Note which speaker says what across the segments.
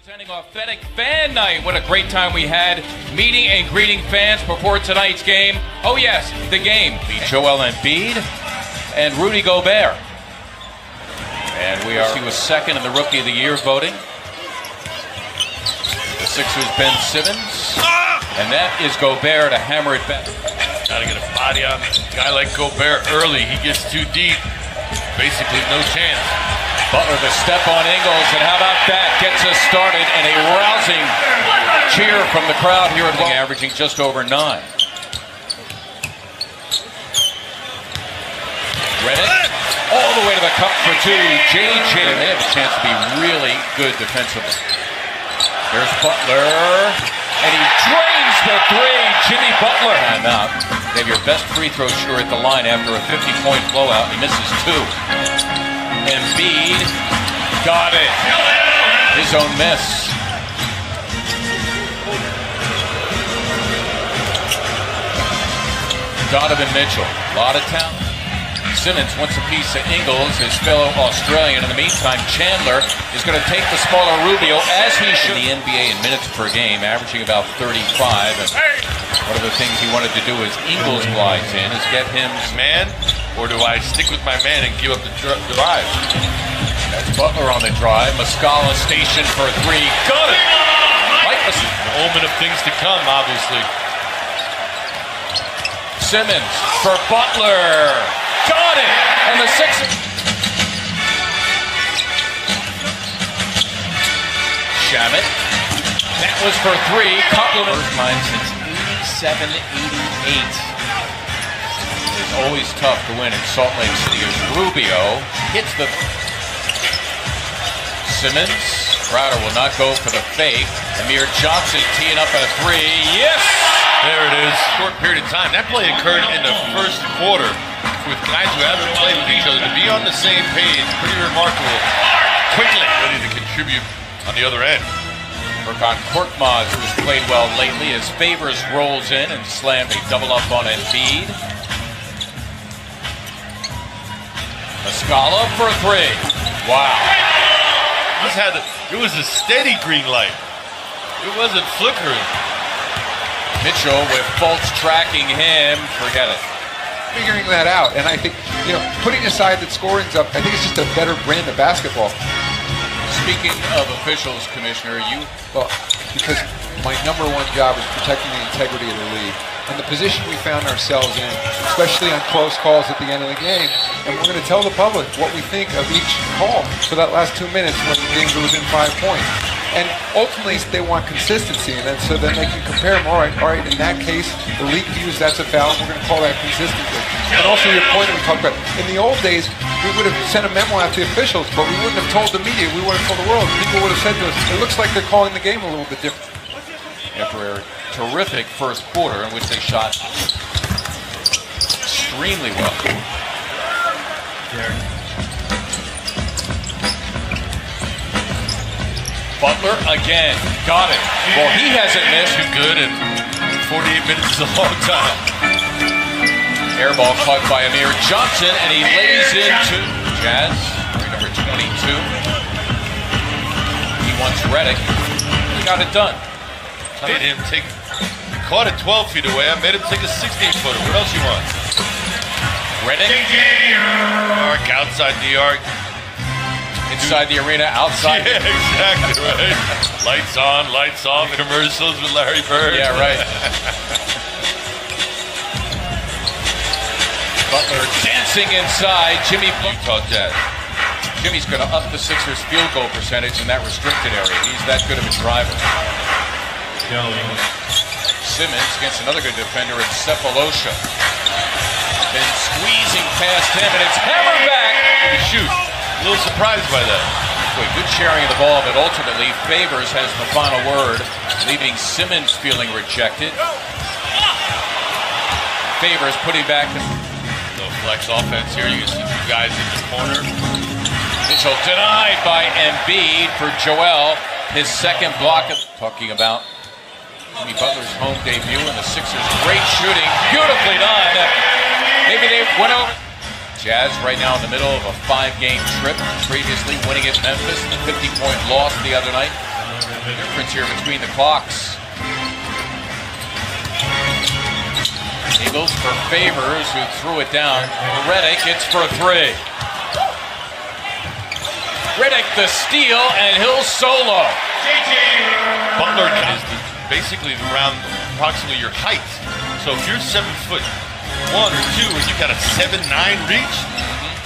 Speaker 1: Presenting Authentic Fan Night. What a great time we had meeting and greeting fans before tonight's game. Oh yes, the game. Joel Embiid and Rudy Gobert. And he was second in the Rookie of the Year voting. The Sixers' Ben Simmons. And that is Gobert to hammer it back.
Speaker 2: Gotta get a body on a guy like Gobert early. He gets too deep. Basically no chance.
Speaker 1: Butler the step on Ingles, and how about that? Gets us started, and a rousing cheer from the crowd here at averaging just over 9. Redick all the way to the cup for 2. JJ, they have a chance to be really good defensively. There's Butler, and he drains the 3. Jimmy Butler. Timeout. They have your best free throw shooter at the line after a 50-point blowout. He misses 2. Embiid got it. His own miss. Donovan Mitchell, a lot of talent. Simmons wants a piece of Ingles, his fellow Australian. In the meantime, Chandler is going to take the smaller Rubio as he should. In the NBA in minutes per game, averaging about 35. And one of the things he wanted to do as Ingles glides in is get him
Speaker 2: Man, or do I stick with my man and give up the drive?
Speaker 1: That's Butler on the drive. Muscala stationed for 3. Got it!
Speaker 2: An omen of things to come, obviously.
Speaker 1: Simmons for Butler. Got it! And the Sixers. Shamit. That was for 3. Compliment. First time since 87-88. It's always tough to win in Salt Lake City. As Rubio hits the Simmons. Crowder will not go for the fake. Amir Johnson teeing up at a 3. Yes!
Speaker 2: There it is. Short period of time. That play occurred in the first quarter with guys who haven't played with each other to be on the same page. Pretty remarkable. Quickly ready to contribute on the other end.
Speaker 1: Furkan Korkmaz, who's played well lately, as Favors rolls in and slammed a double up on Embiid. Muscala for 3. Wow.
Speaker 2: It was a steady green light. It wasn't flickering.
Speaker 1: Mitchell with Fultz tracking him. Forget it.
Speaker 3: Figuring that out, and I think, putting aside that scoring's up, I think it's just a better brand of basketball.
Speaker 1: Speaking of officials, Commissioner,
Speaker 3: because my number one job is protecting the integrity of the league. And the position we found ourselves in, especially on close calls at the end of the game, and we're going to tell the public what we think of each call for that last 2 minutes when the game goes within 5 points. And ultimately, they want consistency, and then they can compare them. All right, in that case, the league views that's a foul, and we're going to call that consistently. And also your point that we talked about, in the old days, we would have sent a memo out to the officials, but we wouldn't have told the media, we wouldn't have told the world. People would have said to us, it looks like they're calling the game a little bit different.
Speaker 1: After a terrific first quarter in which they shot extremely well. Butler again, got it. Well, he hasn't missed.
Speaker 2: Too good, and 48 minutes is a long time.
Speaker 1: Air ball caught by Amir Johnson, and he lays into Jazz, number 22. He wants Redick. He got it done.
Speaker 2: Made him caught it 12 feet away. I made him take a 16-footer. What else you want?
Speaker 1: Redick.
Speaker 2: Arc outside the arc.
Speaker 1: Inside the arena, outside.
Speaker 2: Yeah, exactly right. Lights on, lights off. Commercials with Larry Bird.
Speaker 1: Yeah, right. Butler dancing inside. Jimmy Utah Jazz. Jimmy's going to up the Sixers' field goal percentage in that restricted area. He's that good of a driver. Simmons against another good defender in Cephalosha. Been squeezing past him, and it's hammered back.
Speaker 2: Shoot. A little surprised by that.
Speaker 1: Boy, good sharing of the ball, but ultimately Favors has the final word, leaving Simmons feeling rejected. Favors putting back the
Speaker 2: flex offense here. You can see 2 guys in the corner.
Speaker 1: Mitchell denied by Embiid for Joel. His second block. Talking about Jimmy Butler's home debut and the Sixers' great shooting. Beautifully done. Maybe they went over. Jazz right now in the middle of a 5-game trip, previously winning at Memphis, the 50-point loss the other night. Difference here between the clocks. Eagles for Favors, who threw it down. Redick, it's for 3. Redick the steal, and he'll solo.
Speaker 2: Butler is basically around approximately your height. So if you're 7'1" or 2 and you've got a 7'9" reach,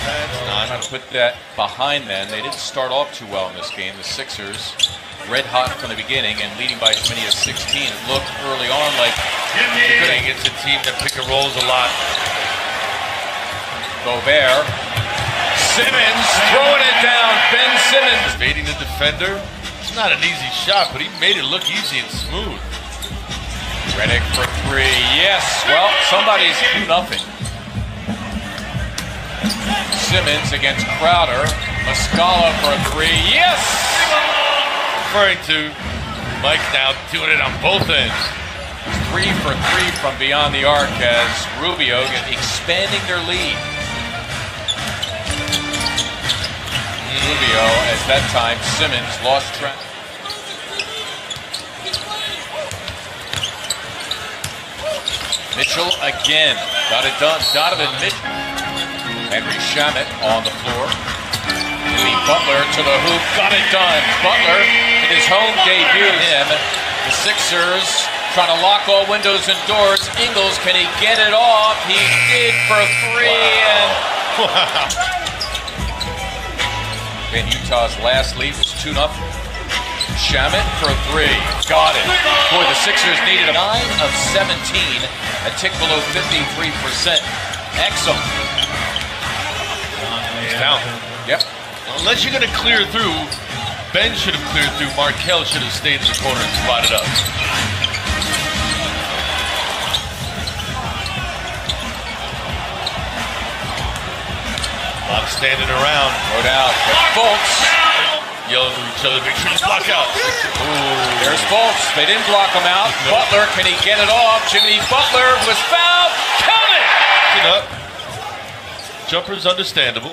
Speaker 2: that's
Speaker 1: I'm going to put that behind them. They didn't start off too well in this game. The Sixers, red hot from the beginning and leading by as many as 16. It looked early on like
Speaker 2: good against a team that pick and rolls a lot.
Speaker 1: Gobert. Simmons throwing it down. Ben Simmons.
Speaker 2: Evading the defender. It's not an easy shot, but he made it look easy and smooth.
Speaker 1: Redick for 3. Yes. Well, somebody's 2-0. Simmons against Crowder. Muscala for 3. Yes!
Speaker 2: Referring to Mike now doing it on both ends.
Speaker 1: 3 for 3 from beyond the arc as Rubio expanding their lead. Rubio, at that time, Simmons lost track. Mitchell again. Got it done. Donovan Mitchell. Henry Shamet on the floor. Jimmy Butler to the hoop. Got it done. Butler in his home debut. The Sixers trying to lock all windows and doors. Ingles, can he get it off? He did for 3.
Speaker 2: Wow.
Speaker 1: And Utah's last lead was 2-0. Shamet for 3. Got it. Boy, the Sixers needed a 9 of 17. A tick below 53%. Exum.
Speaker 2: He's down.
Speaker 1: Yep.
Speaker 2: Unless you're going to clear through, Ben should have cleared through. Markelle should have stayed in the corner and spotted up. A lot of standing around.
Speaker 1: No doubt. But Fultz
Speaker 2: Yelling to each other, make sure you block out.
Speaker 1: There's Fultz. They didn't block him out.
Speaker 2: No.
Speaker 1: Butler, can he get it off? Jimmy Butler was fouled. Count it!
Speaker 2: Up. Jumper's understandable.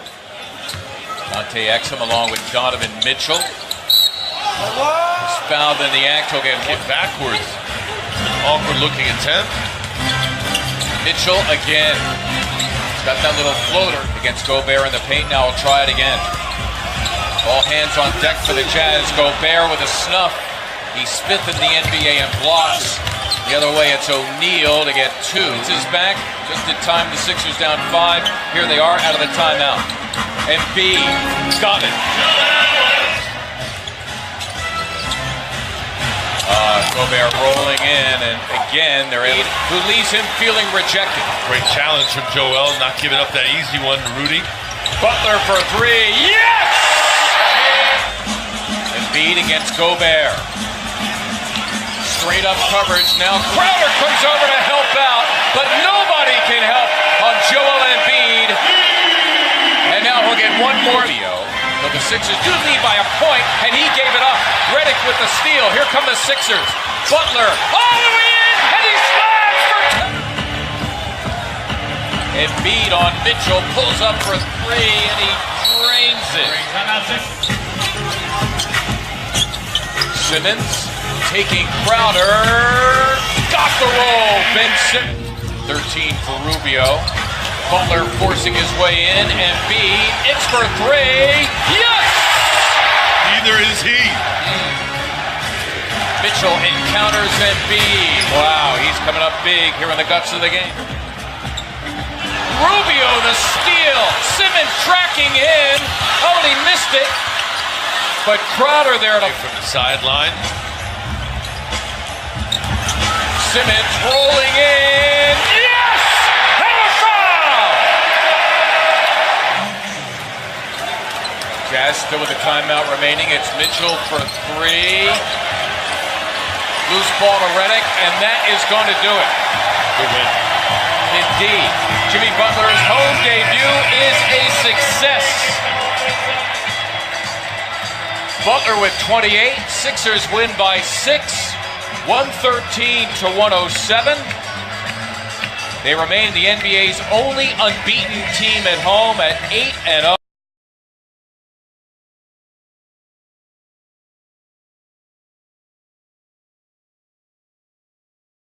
Speaker 1: Dante Exum along with Donovan Mitchell. Was fouled in the act. He'll get
Speaker 2: Hit backwards. An awkward looking attempt.
Speaker 1: Mitchell again. He's got that little floater against Gobert in the paint. Now he'll try it again. All hands on deck for the Jazz. Gobert with a snuff. He's 5th in the NBA in blocks. The other way, it's O'Neal to get 2. This is back just in time. The Sixers down 5. Here they are out of the timeout. Embiid got it. Gobert rolling in, and again they're able, who leaves him feeling rejected.
Speaker 2: Great challenge from Joel, not giving up that easy one to Rudy.
Speaker 1: Butler for 3. Yes! Embiid against Gobert. Straight up coverage. Now Crowder comes over to help out, but nobody can help on Joel Embiid. And now he'll get one more. But the Sixers do lead by a point, and he gave it up. Redick with the steal. Here come the Sixers. Butler all the way in, and he slams for 2. Embiid on Mitchell, pulls up for 3, and he drains it. Simmons taking Crowder. Got the roll. Ben Simmons. 13 for Rubio. Butler forcing his way in. Embiid, it's for 3. Yes!
Speaker 2: Neither is he.
Speaker 1: Mitchell encounters Embiid. Wow, he's coming up big here in the guts of the game. Rubio the steal. Simmons tracking in. Oh, and he missed it. But Crowder there to
Speaker 2: From the sideline.
Speaker 1: Simmons rolling in. Yes! And a foul! Jazz still with a timeout remaining. It's Mitchell for 3. Loose ball to Redick, and that is going to do it.
Speaker 2: Good win.
Speaker 1: Indeed. Jimmy Butler's home debut is a success. Butler with 28. Sixers win by 6. 113-107. They remain the NBA's only unbeaten team at home at 8-0.